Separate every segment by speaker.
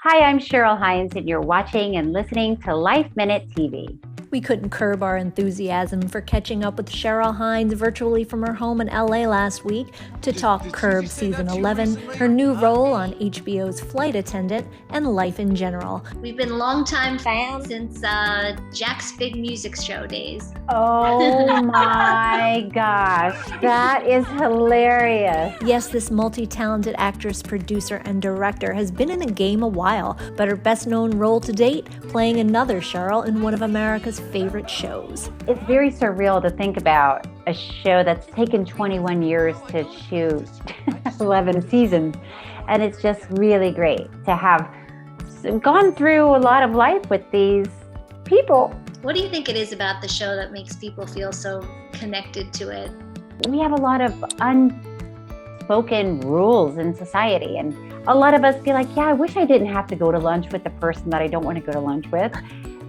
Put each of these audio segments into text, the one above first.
Speaker 1: Hi, I'm Cheryl Hines, and you're watching and listening to Lifeminute TV.
Speaker 2: We couldn't curb our enthusiasm for catching up with Cheryl Hines virtually from her home in LA last week to talk Curb Season 11, her new role on HBO's Flight Attendant, and life in general.
Speaker 3: We've been longtime fans since Jack's Big Music Show days.
Speaker 1: Oh my gosh, that is hilarious.
Speaker 2: Yes, this multi-talented actress, producer, and director has been in the game a while, but her best-known role to date, playing another Cheryl in one of America's favorite shows.
Speaker 1: It's very surreal to think about a show that's taken 21 years to shoot 11 seasons. And it's just really great to have gone through a lot of life with these people.
Speaker 3: What do you think it is about the show that makes people feel so connected to it?
Speaker 1: We have a lot of unspoken rules in society, and a lot of us feel like, yeah, I wish I didn't have to go to lunch with the person that I don't want to go to lunch with.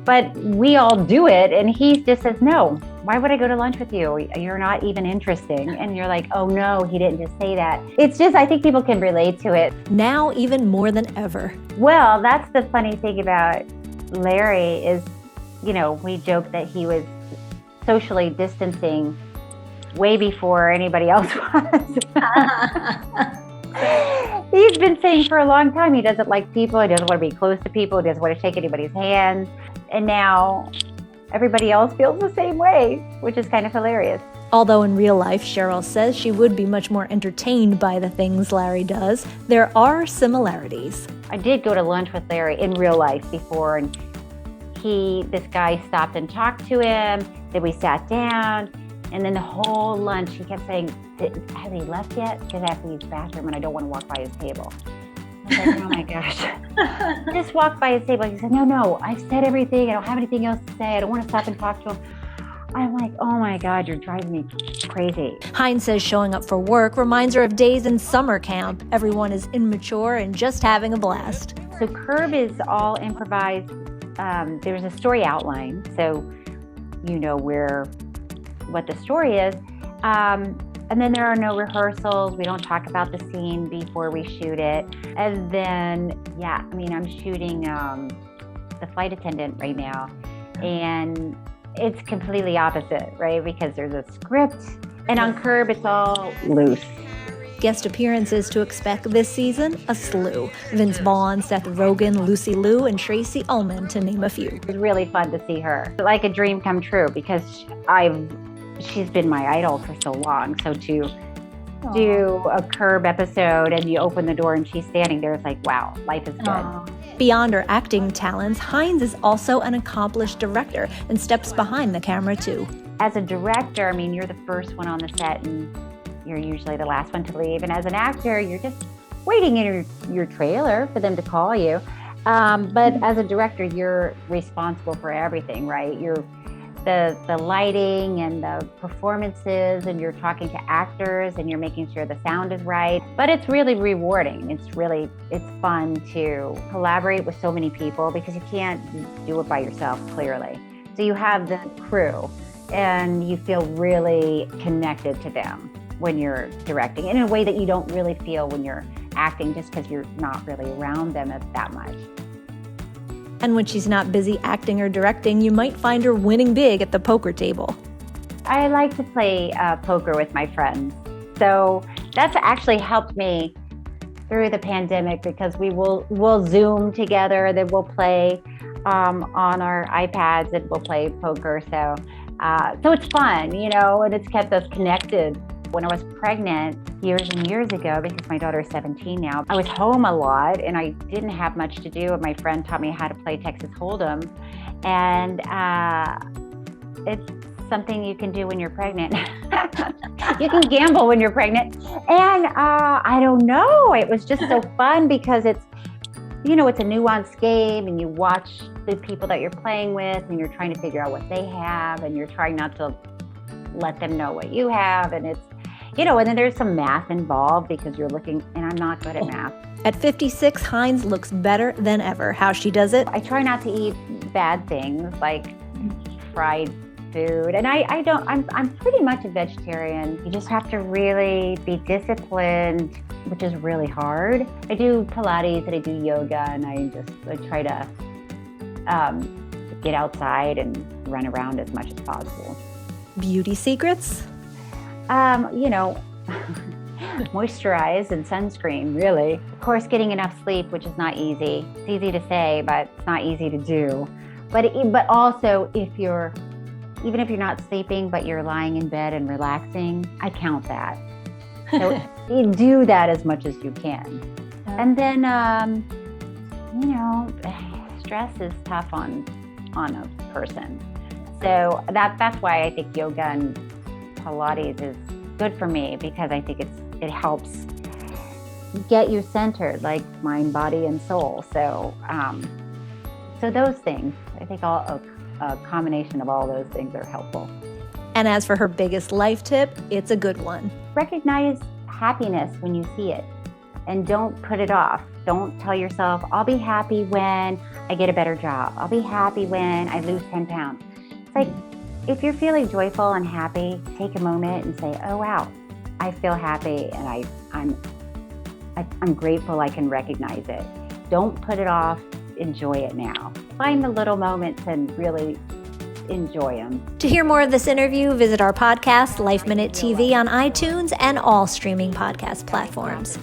Speaker 1: But we all do it, and he just says, no, why would I go to lunch with you? You're not even interesting. And you're like, oh no, he didn't just say that. It's just, I think people can relate to it.
Speaker 2: Now even more than ever.
Speaker 1: Well, that's the funny thing about Larry is, we joke that he was socially distancing way before anybody else was. He's been saying for a long time he doesn't like people, he doesn't want to be close to people, he doesn't want to shake anybody's hands. And now everybody else feels the same way, which is kind of hilarious.
Speaker 2: Although in real life, Cheryl says she would be much more entertained by the things Larry does, there are similarities.
Speaker 1: I did go to lunch with Larry in real life before, and this guy stopped and talked to him, then we sat down, and then the whole lunch he kept saying, has he left yet? Because I have to use the bathroom and I don't want to walk by his table. I was like, oh my gosh. Just walk by his table. He said, no, I've said everything. I don't have anything else to say. I don't want to stop and talk to him. I'm like, oh my God, you're driving me crazy.
Speaker 2: Hines says showing up for work reminds her of days in summer camp. Everyone is immature and just having a blast.
Speaker 1: So Curb is all improvised. There's a story outline, so you know what the story is. And then there are no rehearsals. We don't talk about the scene before we shoot it. And then, I'm shooting the Flight Attendant right now. And it's completely opposite, right? Because there's a script. And on Curb, it's all loose.
Speaker 2: Guest appearances to expect this season, a slew. Vince Vaughn, Seth Rogen, Lucy Liu, and Tracy Ullman, to name a few.
Speaker 1: It was really fun to see her. Like a dream come true, because she's been my idol for so long. So to do a Curb episode and you open the door and she's standing there, it's like, wow, life is good.
Speaker 2: Beyond her acting talents, Hines is also an accomplished director and steps behind the camera too.
Speaker 1: As a director, you're the first one on the set and you're usually the last one to leave. And as an actor, you're just waiting in your trailer for them to call you. But as a director, you're responsible for everything, right? You're the lighting and the performances, and you're talking to actors and you're making sure the sound is right. But it's really rewarding. It's fun to collaborate with so many people because you can't do it by yourself, clearly. So you have the crew and you feel really connected to them when you're directing in a way that you don't really feel when you're acting, just because you're not really around them that much.
Speaker 2: And when she's not busy acting or directing, you might find her winning big at the poker table.
Speaker 1: I like to play poker with my friends. So that's actually helped me through the pandemic, because we'll Zoom together, then we'll play on our iPads and we'll play poker. So it's fun, and it's kept us connected. When I was pregnant years and years ago, because my daughter is 17 now, I was home a lot and I didn't have much to do. And my friend taught me how to play Texas Hold'em. And it's something you can do when you're pregnant. You can gamble when you're pregnant. And I don't know, it was just so fun because it's a nuanced game and you watch the people that you're playing with and you're trying to figure out what they have and you're trying not to let them know what you have. And it's, and then there's some math involved because you're looking, and I'm not good at math.
Speaker 2: At 56, Hines looks better than ever. How she does it?
Speaker 1: I try not to eat bad things like fried food. And I'm pretty much a vegetarian. You just have to really be disciplined which is really hard. I do Pilates and I do yoga, and I try to get outside and run around as much as possible.
Speaker 2: Beauty secrets?
Speaker 1: Moisturize and sunscreen, really. Of course, getting enough sleep, which is not easy. It's easy to say, but it's not easy to do. But also, even if you're not sleeping, but you're lying in bed and relaxing, I count that. So you do that as much as you can. And then, stress is tough on a person. So that's why I think yoga and Pilates is good for me, because I think it helps get you centered, like mind, body, and soul. So those things, I think a combination of all those things are helpful.
Speaker 2: And as for her biggest life tip, it's a good one.
Speaker 1: Recognize happiness when you see it, and don't put it off. Don't tell yourself, I'll be happy when I get a better job. I'll be happy when I lose 10 pounds. It's like, if you're feeling joyful and happy, take a moment and say, oh, wow, I feel happy, and I'm grateful I can recognize it. Don't put it off. Enjoy it now. Find the little moments and really enjoy them.
Speaker 2: To hear more of this interview, visit our podcast, Lifeminute TV, on iTunes and all streaming podcast platforms.